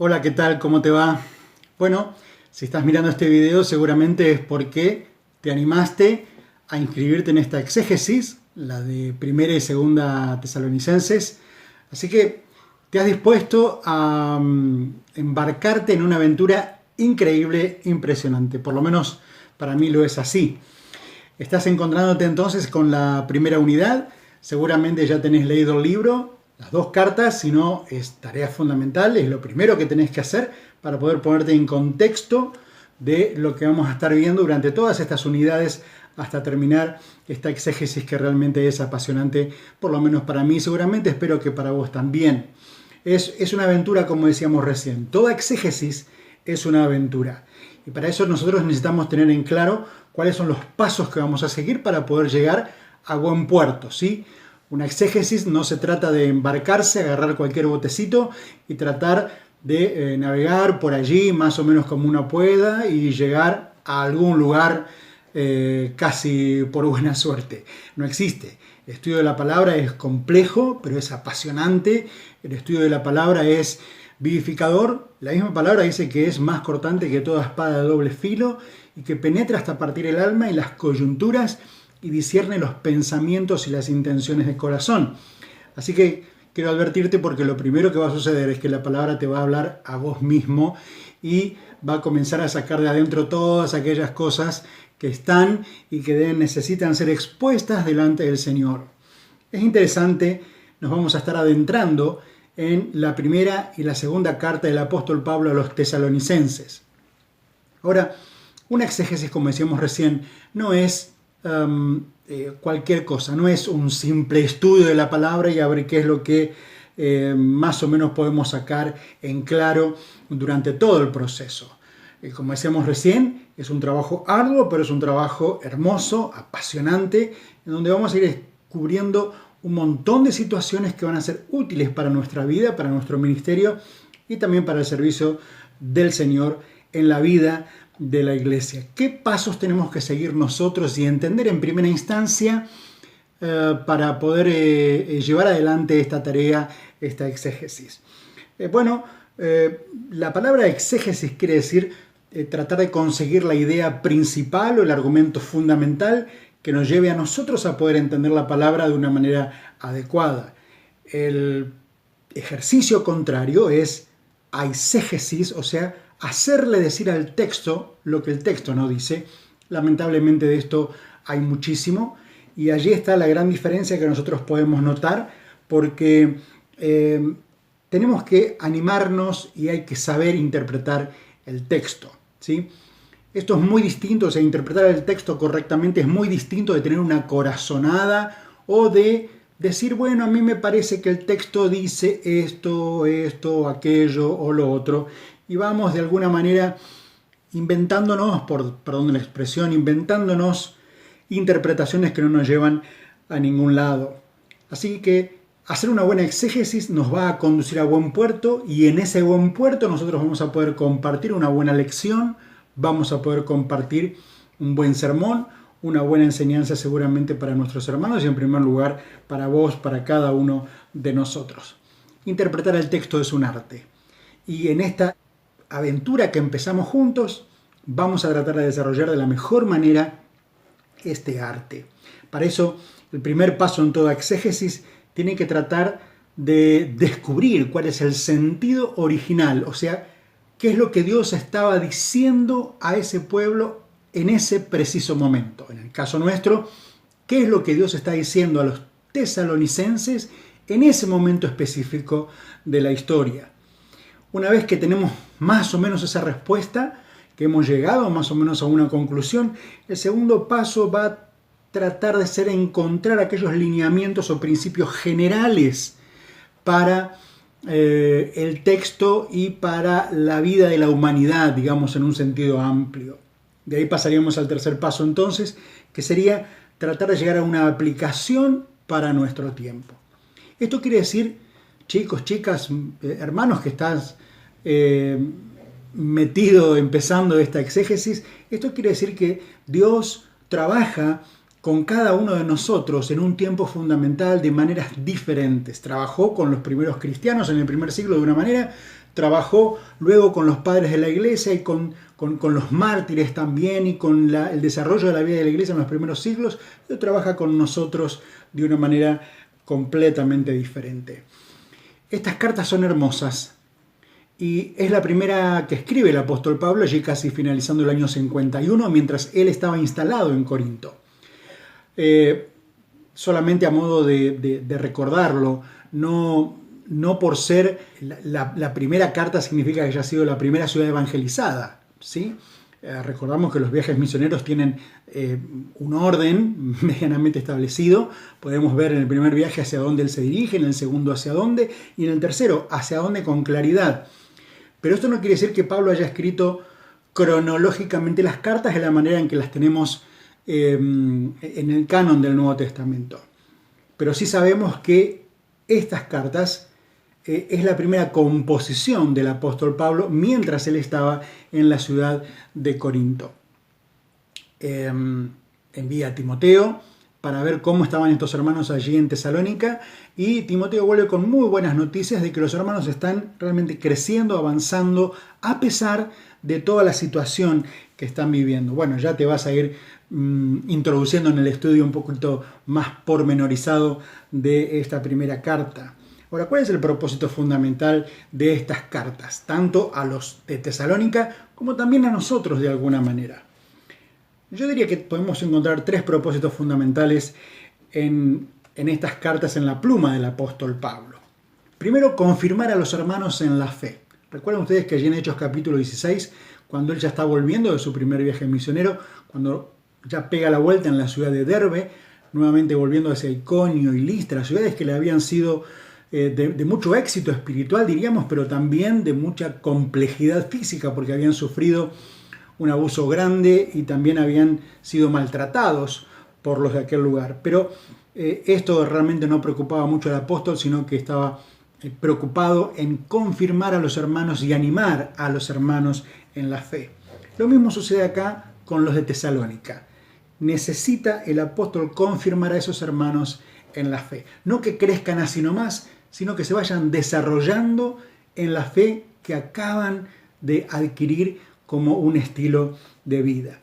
Hola, ¿qué tal? ¿Cómo te va? Bueno, si estás mirando este video seguramente es porque te animaste a inscribirte en esta exégesis, la de primera y segunda Tesalonicenses. Así que te has dispuesto a embarcarte en una aventura increíble, impresionante. Por lo menos para mí lo es así. Estás encontrándote entonces con la primera unidad. Seguramente ya tenés leído el libro, las dos cartas, si no es tarea fundamental, es lo primero que tenés que hacer para poder ponerte en contexto de lo que vamos a estar viendo durante todas estas unidades hasta terminar esta exégesis que realmente es apasionante, por lo menos para mí, seguramente espero que para vos también. Es una aventura, como decíamos recién. Toda exégesis es una aventura. Y para eso nosotros necesitamos tener en claro cuáles son los pasos que vamos a seguir para poder llegar a buen puerto, ¿sí? Una exégesis no se trata de embarcarse, agarrar cualquier botecito y tratar de navegar por allí más o menos como uno pueda y llegar a algún lugar casi por buena suerte. No existe. El estudio de la palabra es complejo, pero es apasionante. El estudio de la palabra es vivificador. La misma palabra dice que es más cortante que toda espada de doble filo y que penetra hasta partir el alma y las coyunturas y discierne los pensamientos y las intenciones del corazón. Así que quiero advertirte porque lo primero que va a suceder es que la palabra te va a hablar a vos mismo y va a comenzar a sacar de adentro todas aquellas cosas que están y que necesitan ser expuestas delante del Señor. Es interesante, nos vamos a estar adentrando en la primera y la segunda carta del apóstol Pablo a los tesalonicenses. Ahora, una exégesis, como decíamos recién, no es cualquier cosa, no es un simple estudio de la palabra y a ver qué es lo que más o menos podemos sacar en claro durante todo el proceso. Como decíamos recién, es un trabajo arduo, pero es un trabajo hermoso, apasionante, en donde vamos a ir descubriendo un montón de situaciones que van a ser útiles para nuestra vida, para nuestro ministerio y también para el servicio del Señor en la vida de la iglesia. ¿Qué pasos tenemos que seguir nosotros y entender en primera instancia para poder llevar adelante esta tarea, esta exégesis? La palabra exégesis quiere decir tratar de conseguir la idea principal o el argumento fundamental que nos lleve a nosotros a poder entender la palabra de una manera adecuada. El ejercicio contrario es aisegesis, o sea, hacerle decir al texto lo que el texto no dice. Lamentablemente de esto hay muchísimo y allí está la gran diferencia que nosotros podemos notar porque tenemos que animarnos y hay que saber interpretar el texto, ¿sí? Esto es muy distinto, o sea, interpretar el texto correctamente es muy distinto de tener una corazonada o de decir, bueno, a mí me parece que el texto dice esto, aquello o lo otro. Y vamos de alguna manera inventándonos, perdón la expresión, inventándonos interpretaciones que no nos llevan a ningún lado. Así que hacer una buena exégesis nos va a conducir a buen puerto y en ese buen puerto nosotros vamos a poder compartir una buena lección, vamos a poder compartir un buen sermón, una buena enseñanza seguramente para nuestros hermanos y en primer lugar para vos, para cada uno de nosotros. Interpretar el texto es un arte y en esta aventura que empezamos juntos, vamos a tratar de desarrollar de la mejor manera este arte. Para eso, el primer paso en toda exégesis tiene que tratar de descubrir cuál es el sentido original, o sea, qué es lo que Dios estaba diciendo a ese pueblo en ese preciso momento. En el caso nuestro, qué es lo que Dios está diciendo a los tesalonicenses en ese momento específico de la historia. Una vez que tenemos más o menos esa respuesta, que hemos llegado más o menos a una conclusión, el segundo paso va a tratar de ser encontrar aquellos lineamientos o principios generales para el texto y para la vida de la humanidad, digamos, en un sentido amplio. De ahí pasaríamos al tercer paso entonces, que sería tratar de llegar a una aplicación para nuestro tiempo. Esto quiere decir, chicos, chicas, hermanos que estás metido empezando esta exégesis, esto quiere decir que Dios trabaja con cada uno de nosotros en un tiempo fundamental de maneras diferentes. Trabajó con los primeros cristianos en el primer siglo de una manera, trabajó luego con los padres de la iglesia y con los mártires también y con el desarrollo de la vida de la iglesia en los primeros siglos. Dios trabaja con nosotros de una manera completamente diferente. Estas cartas son hermosas y es la primera que escribe el apóstol Pablo, allí casi finalizando el año 51, mientras él estaba instalado en Corinto. Solamente a modo de recordarlo, no por ser la primera carta significa que haya sido la primera ciudad evangelizada, ¿sí? Recordamos que los viajes misioneros tienen un orden medianamente establecido. Podemos ver en el primer viaje hacia dónde él se dirige, en el segundo hacia dónde y en el tercero hacia dónde con claridad. Pero esto no quiere decir que Pablo haya escrito cronológicamente las cartas de la manera en que las tenemos en el canon del Nuevo Testamento. Pero sí sabemos que estas cartas es la primera composición del apóstol Pablo mientras él estaba en la ciudad de Corinto. Envía a Timoteo para ver cómo estaban estos hermanos allí en Tesalónica y Timoteo vuelve con muy buenas noticias de que los hermanos están realmente creciendo, avanzando a pesar de toda la situación que están viviendo. Bueno, ya te vas a ir introduciendo en el estudio un poquito más pormenorizado de esta primera carta. Ahora, ¿cuál es el propósito fundamental de estas cartas? Tanto a los de Tesalónica como también a nosotros de alguna manera. Yo diría que podemos encontrar tres propósitos fundamentales en estas cartas en la pluma del apóstol Pablo. Primero, confirmar a los hermanos en la fe. Recuerden ustedes que allí en Hechos capítulo 16, cuando él ya está volviendo de su primer viaje misionero, cuando ya pega la vuelta en la ciudad de Derbe, nuevamente volviendo hacia Iconio y Listra, ciudades que le habían sido de mucho éxito espiritual, diríamos, pero también de mucha complejidad física, porque habían sufrido un abuso grande y también habían sido maltratados por los de aquel lugar. Pero esto realmente no preocupaba mucho al apóstol, sino que estaba preocupado en confirmar a los hermanos y animar a los hermanos en la fe. Lo mismo sucede acá con los de Tesalónica. Necesita el apóstol confirmar a esos hermanos en la fe. No que crezcan así nomás, sino que se vayan desarrollando en la fe que acaban de adquirir como un estilo de vida.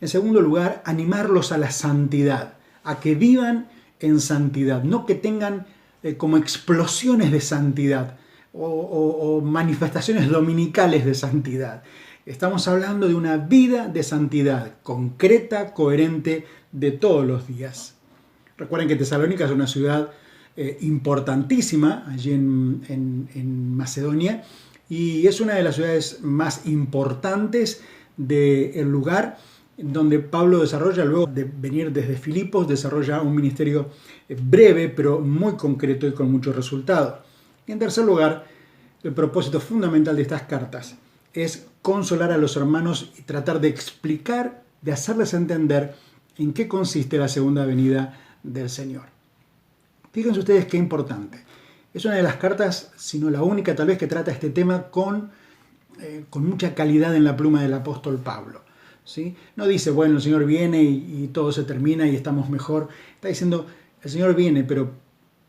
En segundo lugar, animarlos a la santidad, a que vivan en santidad, no que tengan como explosiones de santidad o manifestaciones dominicales de santidad. Estamos hablando de una vida de santidad concreta, coherente, de todos los días. Recuerden que Tesalónica es una ciudad importantísima allí en Macedonia y es una de las ciudades más importantes del lugar donde Pablo desarrolla, luego de venir desde Filipos, desarrolla un ministerio breve pero muy concreto y con mucho resultado. Y en tercer lugar, el propósito fundamental de estas cartas es consolar a los hermanos y tratar de explicar, de hacerles entender en qué consiste la segunda venida del Señor. Fíjense ustedes qué importante. Es una de las cartas, si no la única tal vez, que trata este tema con mucha calidad en la pluma del apóstol Pablo, ¿sí? No dice, bueno, el Señor viene y todo se termina y estamos mejor. Está diciendo, el Señor viene, pero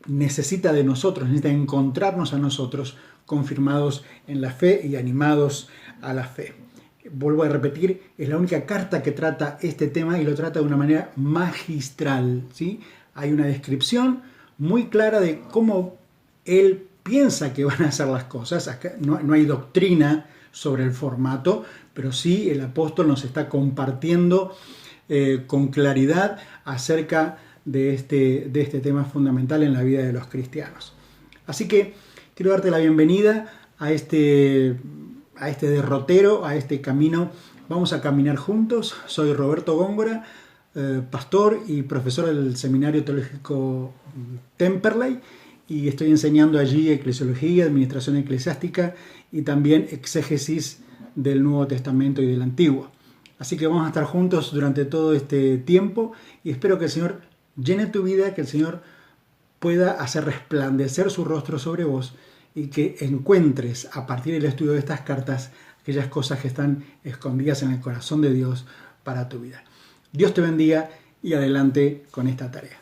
necesita de nosotros, necesita encontrarnos a nosotros confirmados en la fe y animados a la fe. Vuelvo a repetir, es la única carta que trata este tema y lo trata de una manera magistral, ¿sí? Hay una descripción muy clara de cómo él piensa que van a hacer las cosas. Acá no hay doctrina sobre el formato, pero sí el apóstol nos está compartiendo con claridad acerca de este tema fundamental en la vida de los cristianos. Así que quiero darte la bienvenida a este derrotero, a este camino. Vamos a caminar juntos. Soy Roberto Góngora, pastor y profesor del Seminario Teológico Temperley, y estoy enseñando allí eclesiología, administración eclesiástica y también exégesis del Nuevo Testamento y del Antiguo. Así que vamos a estar juntos durante todo este tiempo y espero que el Señor llene tu vida, que el Señor pueda hacer resplandecer su rostro sobre vos y que encuentres a partir del estudio de estas cartas aquellas cosas que están escondidas en el corazón de Dios para tu vida. Dios te bendiga y adelante con esta tarea.